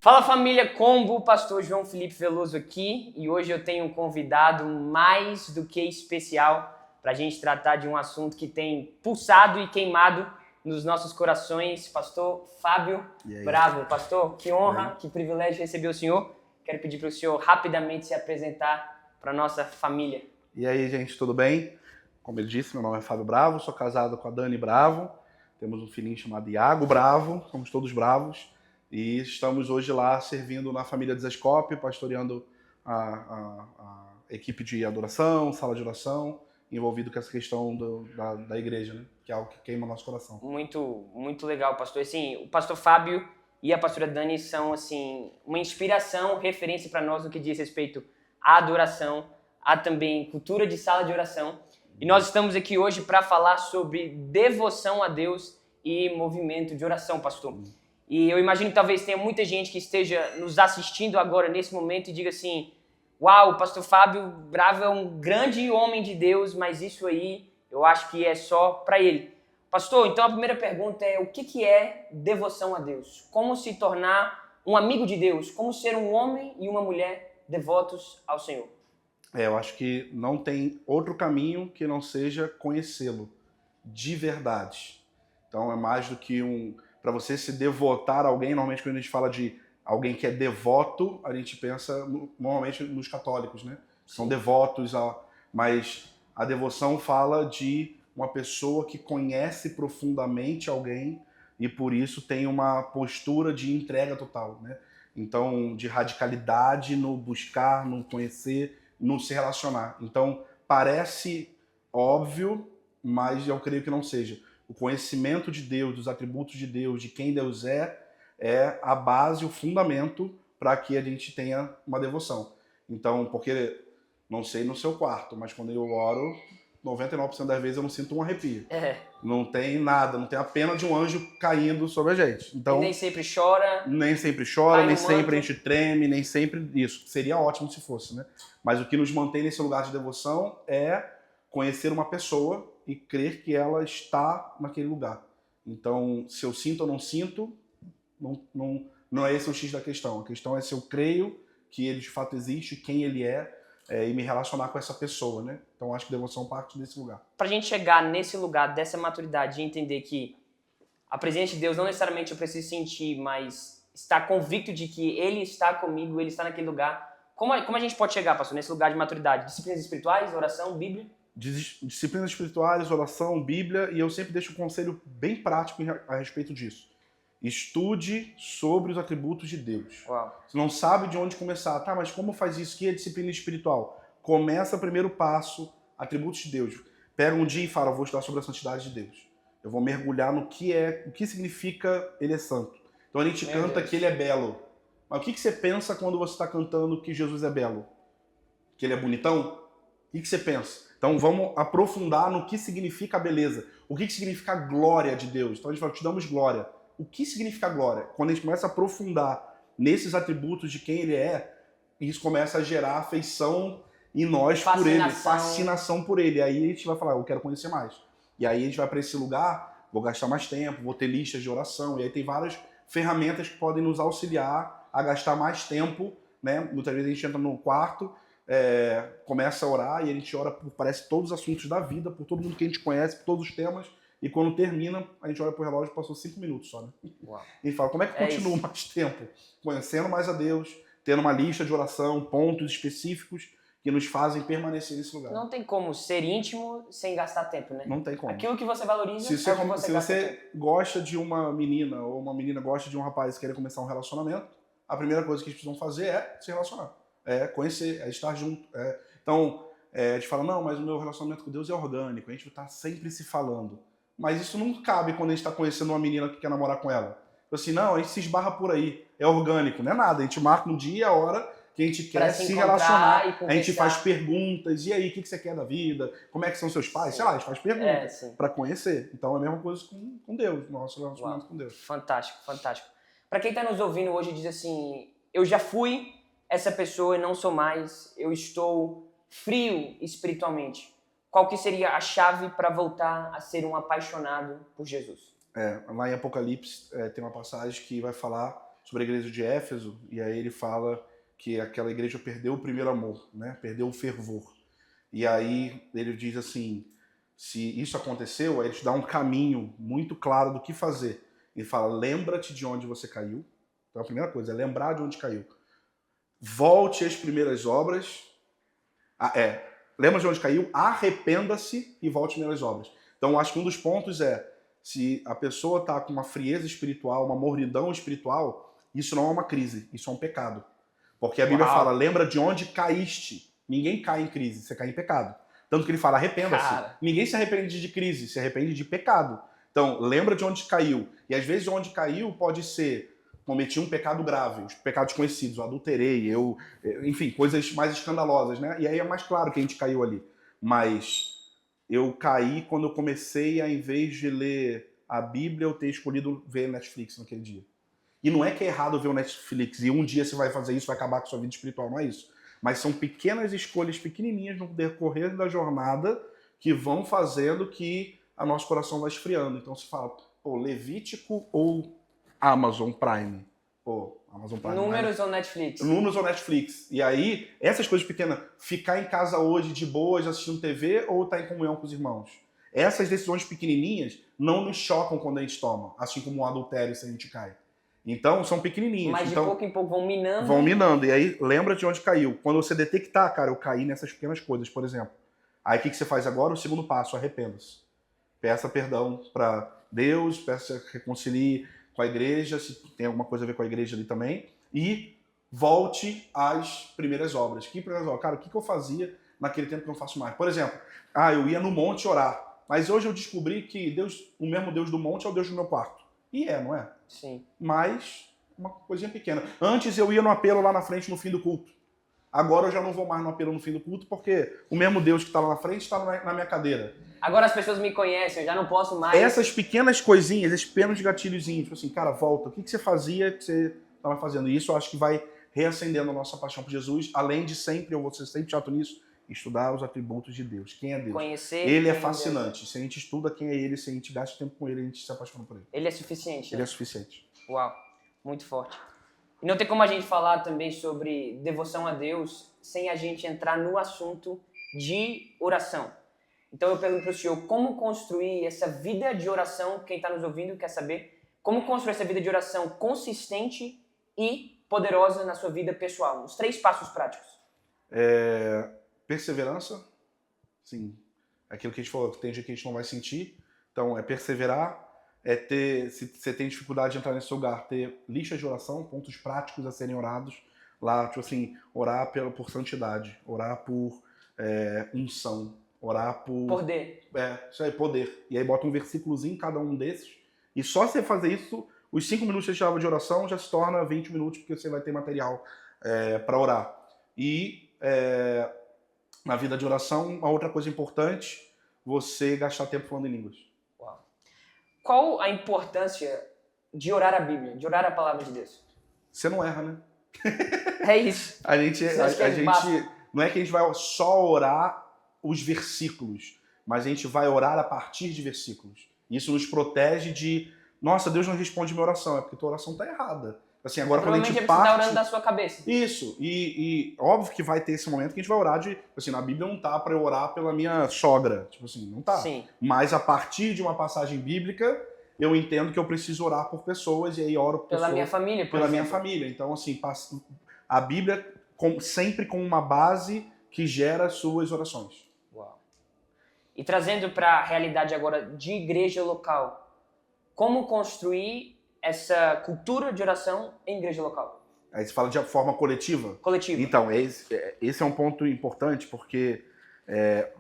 Fala família Combo, pastor João Felipe Veloso aqui e hoje eu tenho um convidado mais do que especial para a gente tratar de um assunto que tem pulsado e queimado nos nossos corações, pastor Fábio Bravo. Pastor, que honra, que privilégio receber o senhor. Quero pedir para o senhor rapidamente se apresentar para a nossa família. E aí, gente, tudo bem? Como ele disse, meu nome é Fábio Bravo, sou casado com a Dani Bravo, temos um filhinho chamado Iago Bravo, somos todos bravos. E estamos hoje lá servindo na família Desescope, pastoreando a equipe de adoração, sala de oração, envolvido com essa questão da igreja, né? Que é algo que queima o nosso coração. Muito legal, pastor. Assim, o pastor Fábio e a pastora Dani são assim, uma inspiração, referência para nós no que diz respeito à adoração, há também cultura de sala de oração. E nós estamos aqui hoje para falar sobre devoção a Deus e movimento de oração, pastor. E eu imagino que talvez tenha muita gente que esteja nos assistindo agora, nesse momento, e diga assim, uau, o pastor Fábio Bravo é um grande homem de Deus, mas isso aí eu acho que é só para ele. Pastor, então a primeira pergunta é, o que é devoção a Deus? Como se tornar um amigo de Deus? Como ser um homem e uma mulher devotos ao Senhor? Eu acho que não tem outro caminho que não seja conhecê-lo de verdade. Então é mais do que para você se devotar a alguém, normalmente quando a gente fala de alguém que é devoto, a gente pensa normalmente nos católicos, né? São devotos, mas a devoção fala de uma pessoa que conhece profundamente alguém e por isso tem uma postura de entrega total, né? Então, de radicalidade no buscar, no conhecer, no se relacionar. Então, parece óbvio, mas eu creio que não seja. O conhecimento de Deus, dos atributos de Deus, de quem Deus é a base, o fundamento para que a gente tenha uma devoção. Então, porque, não sei no seu quarto, mas quando eu oro, 99% das vezes eu não sinto um arrepio. Não tem nada, não tem a pena de um anjo caindo sobre a gente. Então, e nem sempre chora. Nem sempre a gente treme, nem sempre isso. Seria ótimo se fosse, né? Mas o que nos mantém nesse lugar de devoção é conhecer uma pessoa e crer que ela está naquele lugar. Então, se eu sinto ou não sinto, não é esse o X da questão. A questão é se eu creio que ele de fato existe, quem ele e me relacionar com essa pessoa, né? Então, acho que devoção parte desse lugar. Para a gente chegar nesse lugar, dessa maturidade, de entender que a presença de Deus não necessariamente eu preciso sentir, mas estar convicto de que Ele está comigo, Ele está naquele lugar. Como a gente pode chegar, pastor, nesse lugar de maturidade? Disciplinas espirituais, oração, Bíblia? Disciplinas espirituais, oração, Bíblia, e eu sempre deixo um conselho bem prático a respeito disso. Estude sobre os atributos de Deus. Uau. Você não sabe de onde começar. Tá, mas como faz isso? Que é disciplina espiritual? Começa o primeiro passo, atributos de Deus. Pega um dia e fala, vou estudar sobre a santidade de Deus. Eu vou mergulhar no que significa Ele é santo. Então a gente canta que Ele é belo. Mas o que você pensa quando você está cantando que Jesus é belo? Que Ele é bonitão? O que você pensa? Então vamos aprofundar no que significa a beleza. O que significa a glória de Deus? Então a gente fala, te damos glória. O que significa glória? Quando a gente começa a aprofundar nesses atributos de quem Ele é, isso começa a gerar afeição em nós por Ele, fascinação por Ele. Aí a gente vai falar, eu quero conhecer mais. E aí a gente vai para esse lugar, vou gastar mais tempo, vou ter listas de oração, e aí tem várias ferramentas que podem nos auxiliar a gastar mais tempo, né? Muitas vezes a gente entra no quarto, começa a orar e a gente ora por, parece, todos os assuntos da vida, por todo mundo que a gente conhece, por todos os temas, e quando termina, a gente olha pro relógio e passou 5 minutos só, né? Uau. E fala, como é que continua mais tempo? Conhecendo mais a Deus, tendo uma lista de oração, pontos específicos, que nos fazem permanecer nesse lugar. Não tem como ser íntimo sem gastar tempo, né? Não tem como. Aquilo que você valoriza se você gosta de uma menina ou uma menina gosta de um rapaz e quer começar um relacionamento, a primeira coisa que eles precisam fazer é se relacionar. É conhecer, é estar junto. Então, a gente fala, não, mas o meu relacionamento com Deus é orgânico, a gente está sempre se falando. Mas isso não cabe quando a gente está conhecendo uma menina que quer namorar com ela. Assim, não, a gente se esbarra por aí, é orgânico, não é nada. A gente marca um dia, a hora que a gente quer se relacionar, a gente faz perguntas, e aí, o que você quer da vida? Como é que são seus pais? Sei lá, a gente faz perguntas para conhecer. Então é a mesma coisa com Deus, nosso relacionamento com Deus. Fantástico, fantástico. Para quem está nos ouvindo hoje e diz assim, eu já fui essa pessoa e não sou mais, eu estou frio espiritualmente. Qual que seria a chave para voltar a ser um apaixonado por Jesus? Lá em Apocalipse tem uma passagem que vai falar sobre a igreja de Éfeso, e aí ele fala que aquela igreja perdeu o primeiro amor, né? Perdeu o fervor. E aí ele diz assim, se isso aconteceu, aí ele te dá um caminho muito claro do que fazer. Ele fala, lembra-te de onde você caiu. Então a primeira coisa é lembrar de onde caiu. Volte às primeiras obras. Lembra de onde caiu, arrependa-se e volte às primeiras obras. Então acho que um dos pontos é, se a pessoa está com uma frieza espiritual, uma mornidão espiritual, isso não é uma crise, isso é um pecado. Porque a Bíblia fala, lembra de onde caíste. Ninguém cai em crise, você cai em pecado. Tanto que ele fala, arrependa-se. Ninguém se arrepende de crise, se arrepende de pecado. Então, lembra de onde caiu. E às vezes onde caiu pode ser, cometi um pecado grave, os pecados conhecidos, eu adulterei, enfim, coisas mais escandalosas, né? E aí é mais claro que a gente caiu ali. Mas eu caí quando eu comecei a, em vez de ler a Bíblia, eu ter escolhido ver Netflix naquele dia. E não é que é errado ver o Netflix e um dia você vai fazer isso, vai acabar com a sua vida espiritual, não é isso. Mas são pequenas escolhas pequenininhas no decorrer da jornada que vão fazendo que o nosso coração vai esfriando. Então você fala, pô, Levítico ou Amazon Prime? Pô, Amazon Prime. Números ou Netflix? Números ou Netflix. E aí, essas coisas pequenas, ficar em casa hoje de boas assistindo TV ou estar em comunhão com os irmãos? Essas decisões pequenininhas não nos chocam quando a gente toma, assim como um adultério se a gente cai. Então, são pequenininhas. Mas de então, pouco em pouco vão minando. Vão minando. E aí, lembra de onde caiu. Quando você detectar, cara, eu caí nessas pequenas coisas, por exemplo. Aí, o que você faz agora? O segundo passo, arrependa-se. Peça perdão para Deus, peça que reconcilie com a igreja, se tem alguma coisa a ver com a igreja ali também. E volte às primeiras obras. Que primeiras obras? Cara, o que eu fazia naquele tempo que eu não faço mais? Por exemplo, eu ia no monte orar. Mas hoje eu descobri que Deus, o mesmo Deus do monte é o Deus do meu quarto. E não é? Sim. Mas uma coisinha pequena. Antes eu ia no apelo lá na frente no fim do culto. Agora eu já não vou mais no apelo no fim do culto porque o mesmo Deus que está lá na frente está na minha cadeira. Agora as pessoas me conhecem, eu já não posso mais. Essas pequenas coisinhas, esses pequenos gatilhozinhos, tipo assim, cara, volta. O que você fazia que você estava fazendo? E isso eu acho que vai reacendendo a nossa paixão por Jesus, além de sempre, eu vou ser sempre chato nisso, estudar os atributos de Deus. Quem é Deus? Conhecer. Ele é fascinante. Se a gente estuda quem é ele, se a gente gasta tempo com ele, a gente se apaixona por ele. Ele é suficiente. Né? Ele é suficiente. Uau, muito forte. E não tem como a gente falar também sobre devoção a Deus sem a gente entrar no assunto de oração. Então eu pergunto para o senhor, como construir essa vida de oração, quem está nos ouvindo quer saber, como construir essa vida de oração consistente e poderosa na sua vida pessoal? Os 3 passos práticos. Perseverança, sim, aquilo que a gente falou, tem dia que a gente não vai sentir, então é perseverar, se você tem dificuldade de entrar nesse lugar, ter listas de oração, pontos práticos a serem orados, lá, tipo assim, orar por santidade, orar por unção, orar por... Poder. Isso aí, poder. E aí bota um versículozinho em cada um desses, e só você fazer isso, os 5 minutos que você tirava de oração já se torna 20 minutos, porque você vai ter material para orar. E na vida de oração, uma outra coisa importante, você gastar tempo falando em línguas. Uau. Qual a importância de orar a Bíblia, de orar a palavra de Deus? Você não erra, né? É isso. A gente não é que a gente vai só orar os versículos, mas a gente vai orar a partir de versículos. Isso nos protege de, nossa, Deus não responde minha oração, é porque tua oração está errada. Assim, agora quando a gente parte... você está orando da sua cabeça. Isso, e óbvio que vai ter esse momento que a gente vai orar de... Assim, na Bíblia não tá para eu orar pela minha sogra, tipo assim, não tá. Sim. Mas a partir de uma passagem bíblica, eu entendo que eu preciso orar por pessoas, e aí oro por pela minha família, pela minha família. Então, assim, a Bíblia sempre com uma base que gera suas orações. Uau. E trazendo para a realidade agora de igreja local, como construir essa cultura de oração em igreja local? Aí você fala de forma coletiva? Coletiva. Então, esse é um ponto importante, porque,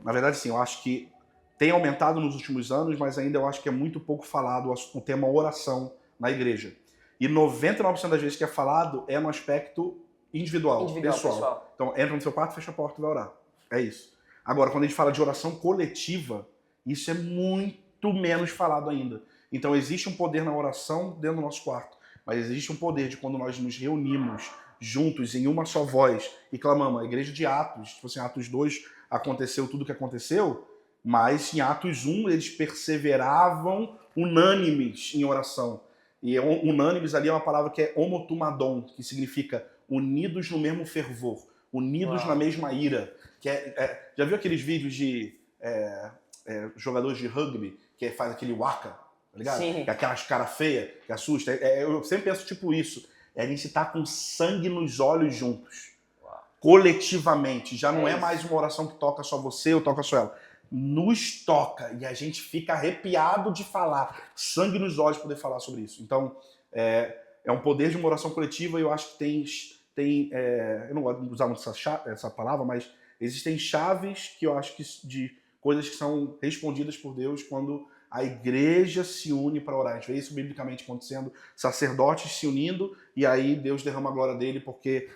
na verdade, sim, eu acho que tem aumentado nos últimos anos, mas ainda eu acho que é muito pouco falado o tema oração na igreja. E 99% das vezes que é falado é no aspecto individual, pessoal. Então, entra no seu quarto, fecha a porta e vai orar. É isso. Agora, quando a gente fala de oração coletiva, isso é muito menos falado ainda. Então, existe um poder na oração dentro do nosso quarto, mas existe um poder de quando nós nos reunimos juntos em uma só voz e clamamos. A igreja de Atos, tipo assim, Atos 2 aconteceu tudo o que aconteceu, mas em Atos 1 eles perseveravam unânimes em oração. E unânimes ali é uma palavra que é homotumadon, que significa unidos no mesmo fervor, unidos na mesma ira. Já viu aqueles vídeos de jogadores de rugby que faz aquele waka, tá ligado? Sim. Que é aquelas cara feia, que assusta. Eu sempre penso tipo isso. A gente tá com sangue nos olhos juntos. Coletivamente. Já não é mais uma oração que toca só você ou toca só ela. Nos toca e a gente fica arrepiado de falar. Sangue nos olhos poder falar sobre isso. Então, é um poder de uma oração coletiva e eu acho que eu não gosto de usar muito essa palavra, mas existem chaves que eu acho que de coisas que são respondidas por Deus quando a igreja se une para orar. A gente vê isso biblicamente acontecendo, sacerdotes se unindo e aí Deus derrama a glória dele porque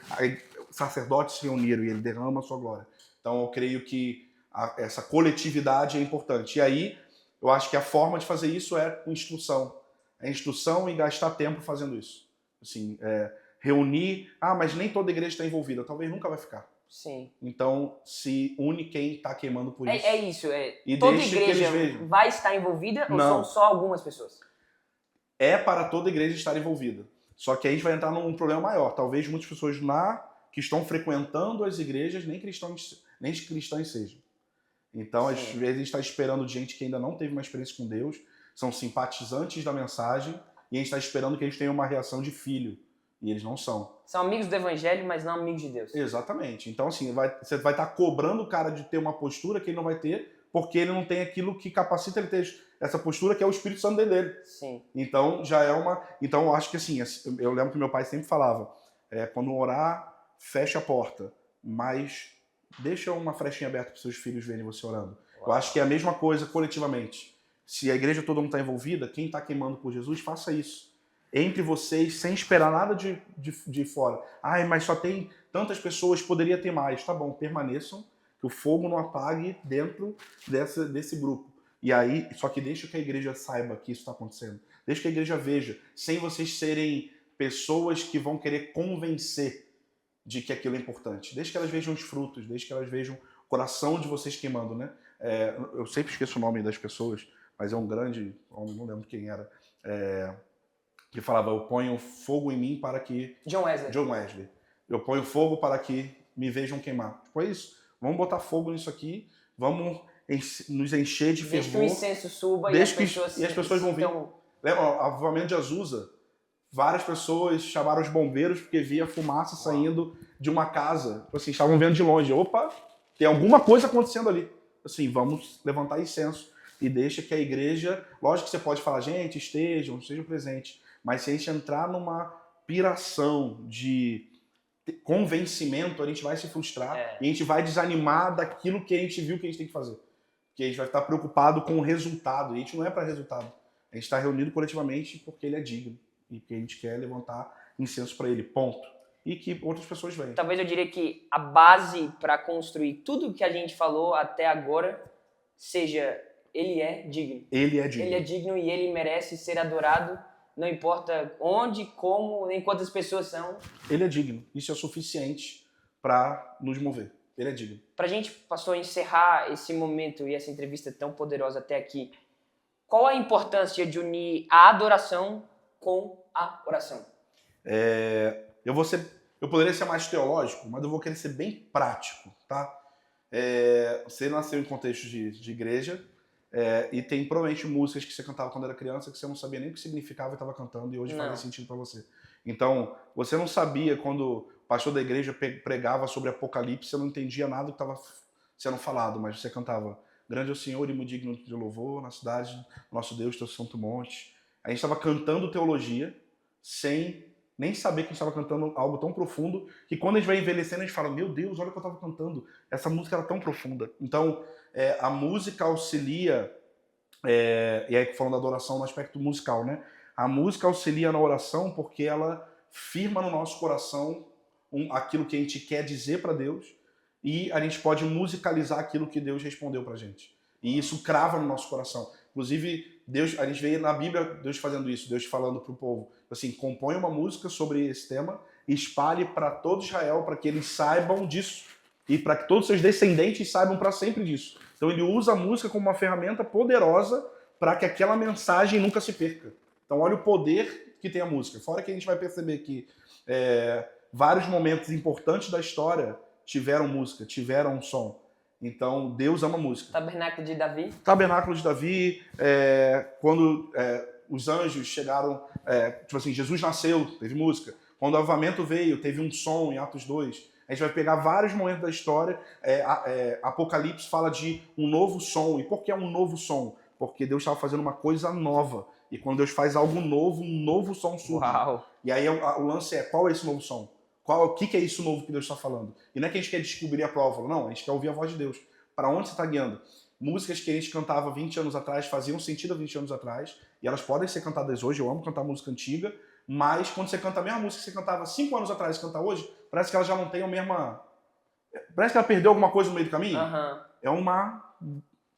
sacerdotes se uniram e ele derrama a sua glória. Então eu creio que essa coletividade é importante. E aí eu acho que a forma de fazer isso é com instrução. É instrução e gastar tempo fazendo isso. Assim, reunir, mas nem toda igreja está envolvida, talvez nunca vai ficar. Sim. Então, se une quem está queimando por isso. É isso. E toda deixe igreja que eles vejam. vai estar envolvida ou Não. são só algumas pessoas? É para toda igreja estar envolvida. Só que aí a gente vai entrar num problema maior. Talvez muitas pessoas que estão frequentando as igrejas nem cristãs sejam. Então, às vezes, a gente está esperando de gente que ainda não teve uma experiência com Deus, são simpatizantes da mensagem, e a gente está esperando que eles tenham uma reação de filho. E eles não são. São amigos do evangelho, mas não amigos de Deus. Exatamente. Então, assim, você vai estar cobrando o cara de ter uma postura que ele não vai ter, porque ele não tem aquilo que capacita ele ter essa postura, que é o Espírito Santo dele. Sim. Então, já é uma... Então, eu acho que, assim, eu lembro que meu pai sempre falava, quando orar, fecha a porta, mas deixa uma frechinha aberta para seus filhos verem você orando. Uau. Eu acho que é a mesma coisa coletivamente. Se a igreja todo mundo está envolvida, quem está queimando por Jesus, faça isso. Entre vocês, sem esperar nada de fora. Mas só tem tantas pessoas, poderia ter mais. Tá bom, permaneçam, que o fogo não apague dentro desse grupo. E aí, só que deixa que a igreja saiba que isso está acontecendo. Deixa que a igreja veja, sem vocês serem pessoas que vão querer convencer de que aquilo é importante. Deixa que elas vejam os frutos, deixa que elas vejam o coração de vocês queimando, né? Eu sempre esqueço o nome das pessoas, mas é um grande homem, não lembro quem era, que falava, eu ponho fogo em mim para que... John Wesley. Eu ponho fogo para que me vejam queimar. Tipo, é isso. Vamos botar fogo nisso aqui, vamos nos encher de fervor. Deixa que o incenso suba e as pessoas vão vir. Lembra, o avivamento de Azusa, várias pessoas chamaram os bombeiros porque via fumaça saindo de uma casa. Tipo assim, estavam vendo de longe. Opa, tem alguma coisa acontecendo ali. Assim, vamos levantar incenso. E deixa que a igreja... Lógico que você pode falar, gente, estejam presentes. Mas se a gente entrar numa piração de convencimento, a gente vai se frustrar e a gente vai desanimar daquilo que a gente viu que a gente tem que fazer. Porque a gente vai estar preocupado com o resultado. E a gente não é para resultado. A gente está reunido coletivamente porque ele é digno. E porque a gente quer levantar incenso para ele. Ponto. E que outras pessoas venham. Talvez eu diria que a base para construir tudo que a gente falou até agora seja ele é digno. Ele é digno. Ele é digno e ele merece ser adorado. Não importa onde, como, nem quantas pessoas são. Ele é digno. Isso é suficiente para nos mover. Ele é digno. Para a gente, pastor, encerrar esse momento e essa entrevista tão poderosa até aqui, qual a importância de unir a adoração com a oração? Eu poderia ser mais teológico, mas eu vou querer ser bem prático, tá? Você nasceu em contexto de igreja, e tem provavelmente músicas que você cantava quando era criança que você não sabia nem o que significava e estava cantando e hoje faz sentido para você. Então, você não sabia quando o pastor da igreja pregava sobre Apocalipse, você não entendia nada do que estava sendo falado, mas você cantava grande é o Senhor e muito digno de louvor na cidade, nosso Deus, teu santo monte. A gente estava cantando teologia sem nem saber que a gente estava cantando algo tão profundo que quando a gente vai envelhecendo a gente fala, meu Deus, olha o que eu estava cantando, essa música era tão profunda. Então, a música auxilia, e aí falando da adoração no aspecto musical, né? A música auxilia na oração porque ela firma no nosso coração aquilo que a gente quer dizer para Deus e a gente pode musicalizar aquilo que Deus respondeu pra gente. E isso crava no nosso coração. Inclusive, a gente vê na Bíblia Deus fazendo isso, Deus falando pro povo, assim, compõe uma música sobre esse tema e espalhe para todo Israel para que eles saibam disso e para que todos os seus descendentes saibam para sempre disso. Então ele usa a música como uma ferramenta poderosa para que aquela mensagem nunca se perca. Então olha o poder que tem a música. Fora que a gente vai perceber que vários momentos importantes da história tiveram música, tiveram um som. Então Deus ama música. Tabernáculo de Davi. Tabernáculo de Davi, quando os anjos chegaram, tipo assim, Jesus nasceu, teve música. Quando o avivamento veio, teve um som em Atos 2. A gente vai pegar vários momentos da história. Apocalipse fala de um novo som. E por que é um novo som? Porque Deus estava fazendo uma coisa nova. E quando Deus faz algo novo, um novo som surge. Uau. E aí o lance qual é esse novo som? O que é isso novo que Deus está falando? E não é que a gente quer descobrir a prova, não. A gente quer ouvir a voz de Deus. Para onde você está guiando? Músicas que a gente cantava 20 anos atrás, faziam sentido há 20 anos atrás. E elas podem ser cantadas hoje. Eu amo cantar música antiga. Mas quando você canta a mesma música que você cantava 5 anos atrás e canta hoje, parece que ela já não tem a mesma... Parece que ela perdeu alguma coisa no meio do caminho.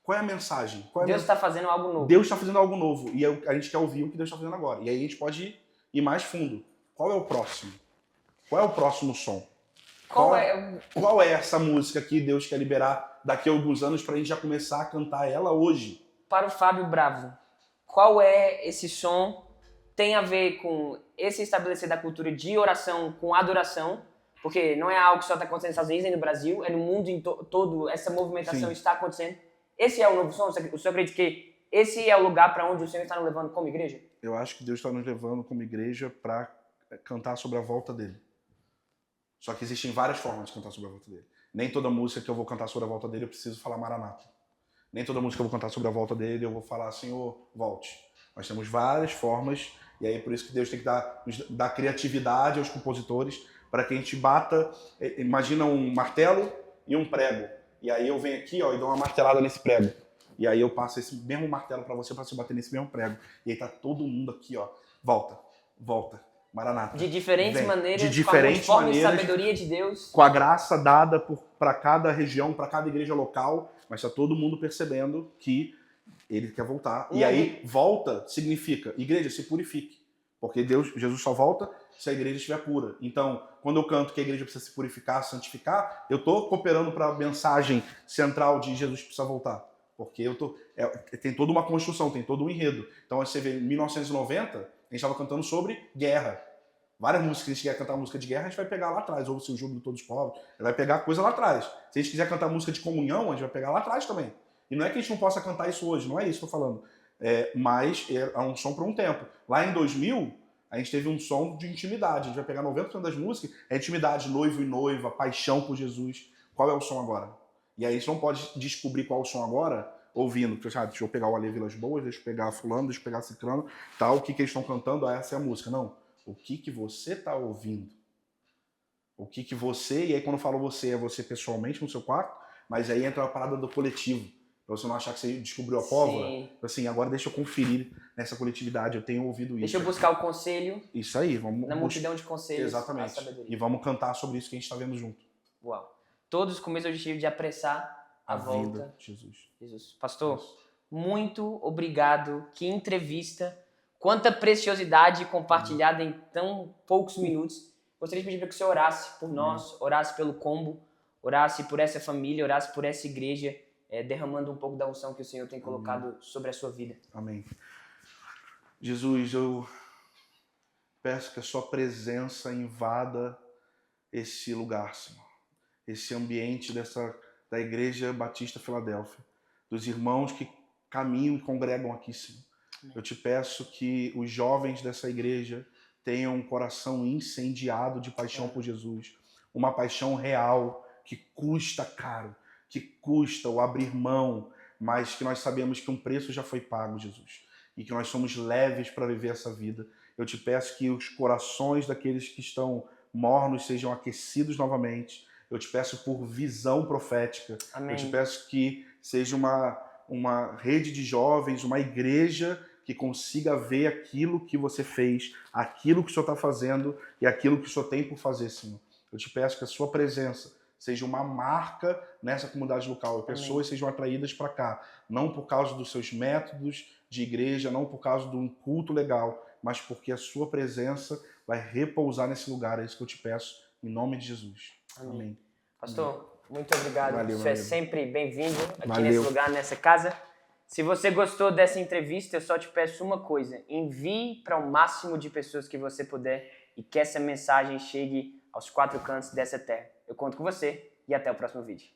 Qual é a mensagem? Deus está fazendo algo novo. Deus está fazendo algo novo. E a gente quer ouvir o que Deus está fazendo agora. E aí a gente pode ir mais fundo. Qual é o próximo? Qual é o próximo som? Qual é essa música que Deus quer liberar daqui a alguns anos para a gente já começar a cantar ela hoje? Para o Fábio Bravo, qual é esse som? Tem a ver com esse estabelecer da cultura de oração com adoração, porque não é algo que só está acontecendo nos Estados Unidos e no Brasil, é no mundo todo, essa movimentação está acontecendo. Esse é o novo som? O senhor acredita que esse é o lugar para onde o Senhor está nos levando como igreja? Eu acho que Deus está nos levando como igreja para cantar sobre a volta dele. Só que existem várias formas de cantar sobre a volta dele. Nem toda música que eu vou cantar sobre a volta dele eu preciso falar Maranata. Nem toda música que eu vou cantar sobre a volta dele eu vou falar Senhor, volte. Nós temos várias formas, e aí é por isso que Deus tem que dar criatividade aos compositores para que a gente bata. Imagina um martelo e um prego. E aí eu venho aqui e dou uma martelada nesse prego. E aí eu passo esse mesmo martelo para você bater nesse mesmo prego. E aí tá todo mundo aqui, volta, volta. Maranata. De diferentes maneiras, de diferentes com a forma e sabedoria de Deus. Com a graça dada para cada região, para cada igreja local, mas está todo mundo percebendo que ele quer voltar. E aí, volta significa, igreja, se purifique. Porque Jesus só volta se a igreja estiver pura. Então, quando eu canto que a igreja precisa se purificar, santificar, eu estou cooperando para a mensagem central de Jesus precisa voltar. Porque tem toda uma construção, tem todo um enredo. Então, você vê, em 1990, a gente estava cantando sobre guerra. Várias músicas, se a gente quer cantar música de guerra, a gente vai pegar lá atrás. Ou se o júbilo de todos os povos, vai pegar coisa lá atrás. Se a gente quiser cantar música de comunhão, a gente vai pegar lá atrás também. E não é que a gente não possa cantar isso hoje, não é isso que eu estou falando. Mas é um som para um tempo. Lá em 2000, a gente teve um som de intimidade. A gente vai pegar 90% das músicas, é intimidade, noivo e noiva, paixão por Jesus. Qual é o som agora? E aí a gente não pode descobrir qual é o som agora ouvindo. Deixa eu pegar o Ale Vilas Boas, deixa eu pegar fulano, deixa eu pegar ciclano, tal, o que eles estão cantando, essa é a música. Não. O que você está ouvindo? O que você... E aí quando eu falo você, é você pessoalmente no seu quarto, mas aí entra a parada do coletivo. Pra você não achar que você descobriu a pólvora. Assim, agora deixa eu conferir nessa coletividade, eu tenho ouvido isso. Deixa eu buscar o conselho. Isso aí, vamos... Na multidão de conselhos. Exatamente. E vamos cantar sobre isso que a gente está vendo junto. Uau. Todos com o mesmo objetivo de apressar a volta de Jesus. Pastor, muito obrigado. Que entrevista. Quanta preciosidade compartilhada em tão poucos minutos. Gostaria de pedir para que o senhor orasse por nós, orasse pelo combo, orasse por essa família, orasse por essa igreja, derramando um pouco da unção que o Senhor tem colocado sobre a sua vida. Amém. Jesus, eu peço que a sua presença invada esse lugar, Senhor. Esse ambiente da Igreja Batista Filadélfia, dos irmãos que caminham e congregam aqui, Senhor. Eu te peço que os jovens dessa igreja tenham um coração incendiado de paixão por Jesus, uma paixão real que custa caro, que custa o abrir mão, mas que nós sabemos que um preço já foi pago, Jesus, e que nós somos leves para viver essa vida. Eu te peço que os corações daqueles que estão mornos sejam aquecidos novamente. Eu te peço por visão profética. Amém. Eu te peço que seja uma rede de jovens, uma igreja que consiga ver aquilo que você fez, aquilo que o Senhor está fazendo e aquilo que o Senhor tem por fazer, Senhor. Eu te peço que a sua presença seja uma marca nessa comunidade local e pessoas sejam atraídas para cá, não por causa dos seus métodos de igreja, não por causa de um culto legal, mas porque a sua presença vai repousar nesse lugar. É isso que eu te peço, em nome de Jesus. Amém. Pastor, muito obrigado. Você é sempre bem-vindo aqui nesse lugar, nessa casa. Se você gostou dessa entrevista, eu só te peço uma coisa. Envie para o máximo de pessoas que você puder e que essa mensagem chegue aos 4 cantos dessa terra. Eu conto com você e até o próximo vídeo.